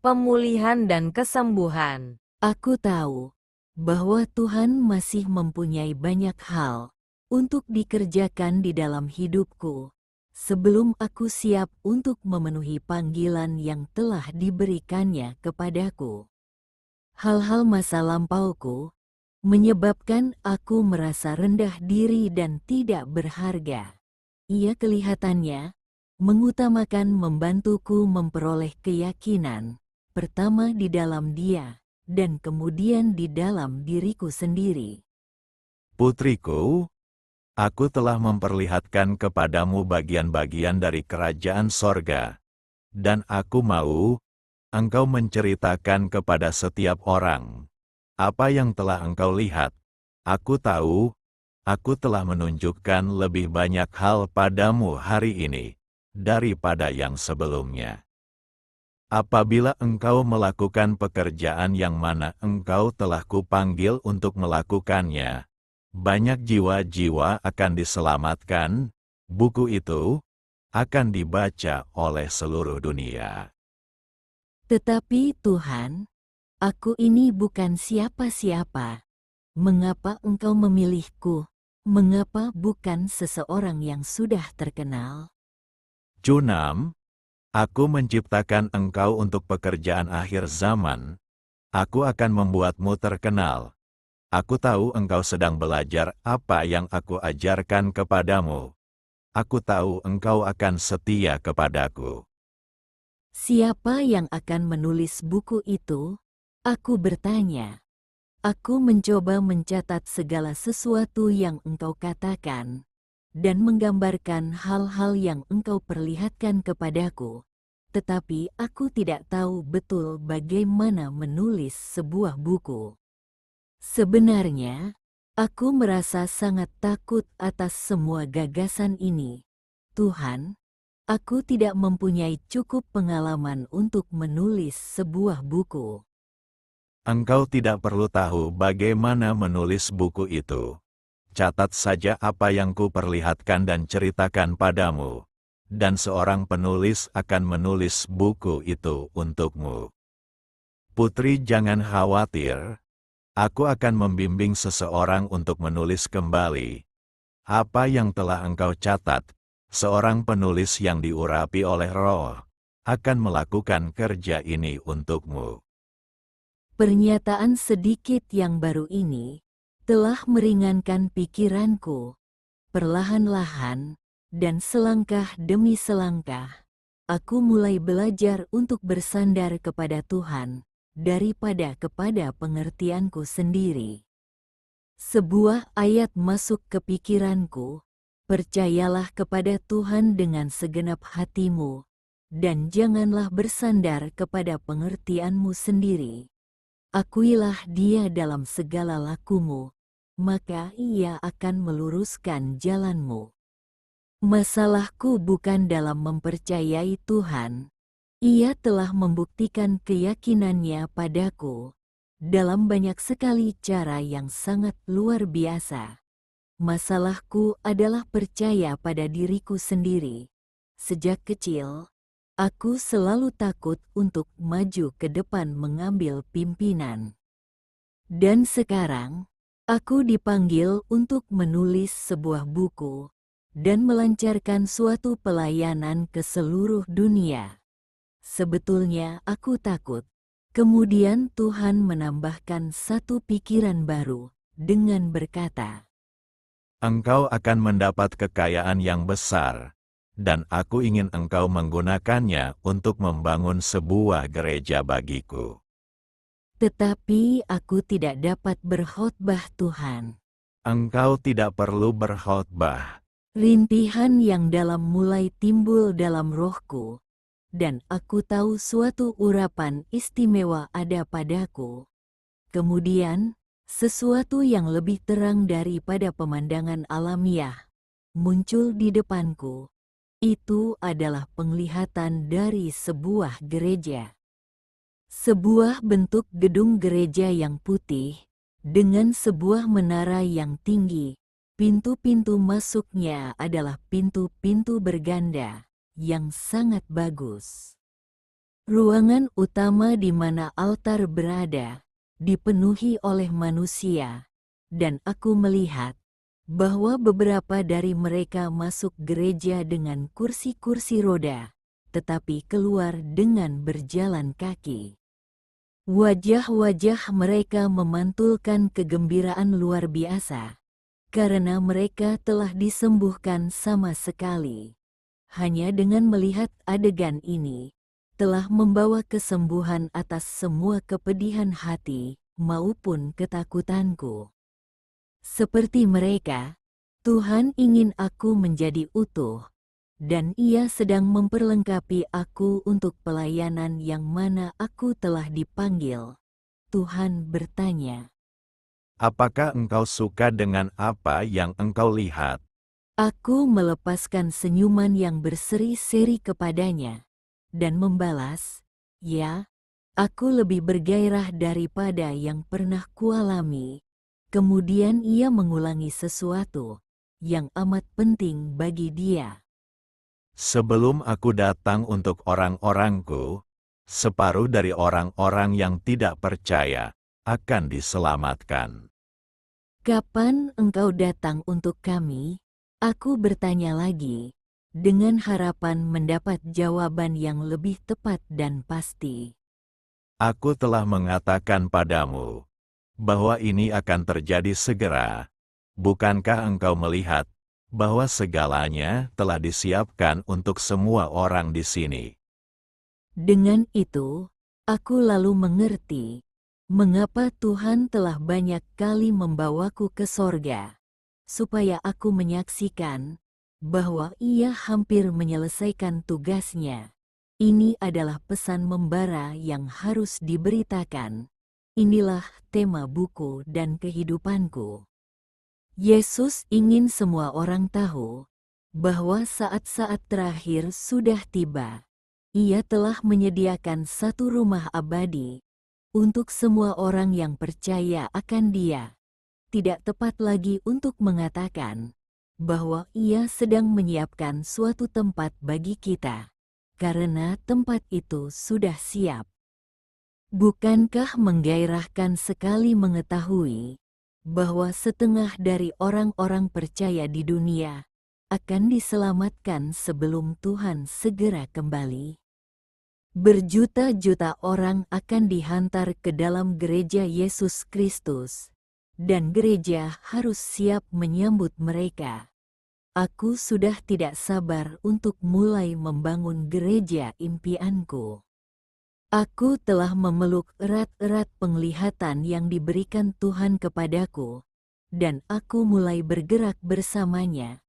pemulihan dan kesembuhan. Aku tahu bahwa Tuhan masih mempunyai banyak hal untuk dikerjakan di dalam hidupku sebelum aku siap untuk memenuhi panggilan yang telah diberikannya kepadaku. Hal-hal masa lampauku menyebabkan aku merasa rendah diri dan tidak berharga. Ia kelihatannya mengutamakan membantuku memperoleh keyakinan, pertama di dalam Dia, dan kemudian di dalam diriku sendiri. Putriku, aku telah memperlihatkan kepadamu bagian-bagian dari kerajaan sorga, dan aku mau engkau menceritakan kepada setiap orang apa yang telah engkau lihat. Aku tahu, aku telah menunjukkan lebih banyak hal padamu hari ini daripada yang sebelumnya. Apabila engkau melakukan pekerjaan yang mana engkau telah kupanggil untuk melakukannya, banyak jiwa-jiwa akan diselamatkan. Buku itu akan dibaca oleh seluruh dunia. Tetapi Tuhan, aku ini bukan siapa-siapa. Mengapa Engkau memilihku? Mengapa bukan seseorang yang sudah terkenal? Junam, aku menciptakan engkau untuk pekerjaan akhir zaman. Aku akan membuatmu terkenal. Aku tahu engkau sedang belajar apa yang aku ajarkan kepadamu. Aku tahu engkau akan setia kepadaku. Siapa yang akan menulis buku itu? Aku bertanya. Aku mencoba mencatat segala sesuatu yang Engkau katakan, dan menggambarkan hal-hal yang Engkau perlihatkan kepadaku. Tetapi aku tidak tahu betul bagaimana menulis sebuah buku. Sebenarnya, aku merasa sangat takut atas semua gagasan ini. Tuhan, aku tidak mempunyai cukup pengalaman untuk menulis sebuah buku. Engkau tidak perlu tahu bagaimana menulis buku itu. Catat saja apa yang kuperlihatkan dan ceritakan padamu, dan seorang penulis akan menulis buku itu untukmu. Putri, jangan khawatir, aku akan membimbing seseorang untuk menulis kembali apa yang telah engkau catat. Seorang penulis yang diurapi oleh Roh akan melakukan kerja ini untukmu. Pernyataan sedikit yang baru ini telah meringankan pikiranku. Perlahan-lahan dan selangkah demi selangkah, aku mulai belajar untuk bersandar kepada Tuhan daripada kepada pengertianku sendiri. Sebuah ayat masuk ke pikiranku, percayalah kepada Tuhan dengan segenap hatimu, dan janganlah bersandar kepada pengertianmu sendiri. Akuilah Dia dalam segala lakumu, maka Ia akan meluruskan jalanmu. Masalahku bukan dalam mempercayai Tuhan. Ia telah membuktikan keyakinannya padaku dalam banyak sekali cara yang sangat luar biasa. Masalahku adalah percaya pada diriku sendiri. Sejak kecil, aku selalu takut untuk maju ke depan mengambil pimpinan. Dan sekarang, aku dipanggil untuk menulis sebuah buku dan melancarkan suatu pelayanan ke seluruh dunia. Sebetulnya aku takut. Kemudian Tuhan menambahkan satu pikiran baru dengan berkata, Engkau akan mendapat kekayaan yang besar, dan aku ingin engkau menggunakannya untuk membangun sebuah gereja bagiku. "Tetapi aku tidak dapat berkhotbah, Tuhan." Engkau tidak perlu berkhotbah. Rintihan yang dalam mulai timbul dalam rohku, dan aku tahu suatu urapan istimewa ada padaku. Kemudian, sesuatu yang lebih terang daripada pemandangan alamiah muncul di depanku. Itu adalah penglihatan dari sebuah gereja. Sebuah bentuk gedung gereja yang putih, dengan sebuah menara yang tinggi. Pintu-pintu masuknya adalah pintu-pintu berganda yang sangat bagus. Ruangan utama di mana altar berada dipenuhi oleh manusia, dan aku melihat bahwa beberapa dari mereka masuk gereja dengan kursi-kursi roda, tetapi keluar dengan berjalan kaki. Wajah-wajah mereka memantulkan kegembiraan luar biasa, karena mereka telah disembuhkan sama sekali. Hanya dengan melihat adegan ini, telah membawa kesembuhan atas semua kepedihan hati maupun ketakutanku. Seperti mereka, Tuhan ingin aku menjadi utuh, dan Ia sedang memperlengkapi aku untuk pelayanan yang mana aku telah dipanggil. Tuhan bertanya, Apakah engkau suka dengan apa yang engkau lihat? aku melepaskan senyuman yang berseri-seri kepadanya, dan membalas, "Ya, aku lebih bergairah daripada yang pernah kualami." Kemudian ia mengulangi sesuatu yang amat penting bagi dia. Sebelum aku datang untuk orang-orangku, separuh dari orang-orang yang tidak percaya akan diselamatkan. Kapan engkau datang untuk kami? Aku bertanya lagi, dengan harapan mendapat jawaban yang lebih tepat dan pasti. Aku telah mengatakan padamu bahwa ini akan terjadi segera. Bukankah engkau melihat bahwa segalanya telah disiapkan untuk semua orang di sini? Dengan itu, aku lalu mengerti mengapa Tuhan telah banyak kali membawaku ke sorga, supaya aku menyaksikan bahwa Ia hampir menyelesaikan tugasnya. Ini adalah pesan membara yang harus diberitakan. Inilah tema buku dan kehidupanku. Yesus ingin semua orang tahu bahwa saat-saat terakhir sudah tiba. Ia telah menyediakan satu rumah abadi untuk semua orang yang percaya akan Dia. Tidak tepat lagi untuk mengatakan bahwa Ia sedang menyiapkan suatu tempat bagi kita, karena tempat itu sudah siap. Bukankah menggairahkan sekali mengetahui bahwa setengah dari orang-orang percaya di dunia akan diselamatkan sebelum Tuhan segera kembali? Berjuta-juta orang akan dihantar ke dalam gereja Yesus Kristus, dan gereja harus siap menyambut mereka. Aku sudah tidak sabar untuk mulai membangun gereja impianku. Aku telah memeluk erat-erat penglihatan yang diberikan Tuhan kepadaku, dan aku mulai bergerak bersamanya.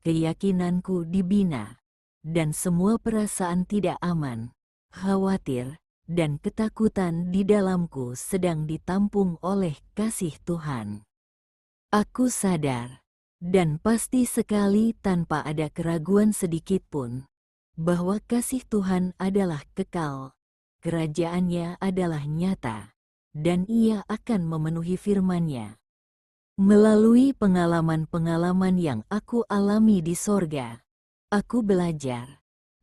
Keyakinanku dibina, dan semua perasaan tidak aman, khawatir, dan ketakutan di dalamku sedang ditampung oleh kasih Tuhan. Aku sadar, dan pasti sekali tanpa ada keraguan sedikitpun, bahwa kasih Tuhan adalah kekal. Kerajaannya adalah nyata, dan Ia akan memenuhi firman-Nya. Melalui pengalaman-pengalaman yang aku alami di sorga, aku belajar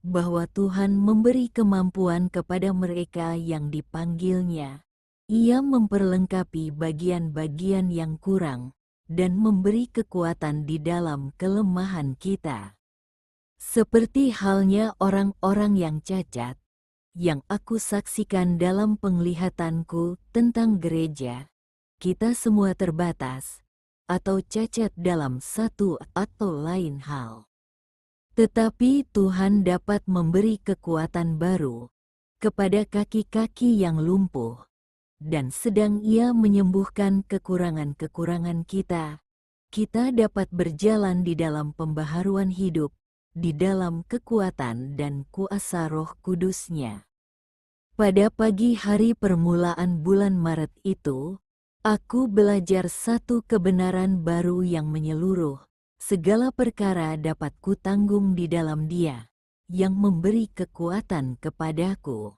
bahwa Tuhan memberi kemampuan kepada mereka yang dipanggil-Nya. Ia memperlengkapi bagian-bagian yang kurang dan memberi kekuatan di dalam kelemahan kita. Seperti halnya orang-orang yang cacat, yang aku saksikan dalam penglihatanku tentang gereja, kita semua terbatas atau cacat dalam satu atau lain hal. Tetapi Tuhan dapat memberi kekuatan baru kepada kaki-kaki yang lumpuh, dan sedang Ia menyembuhkan kekurangan-kekurangan kita, kita dapat berjalan di dalam pembaharuan hidup, di dalam kekuatan dan kuasa Roh Kudus-Nya. Pada pagi hari permulaan bulan Maret itu, aku belajar satu kebenaran baru yang menyeluruh. Segala perkara dapat kutanggung di dalam Dia, yang memberi kekuatan kepadaku.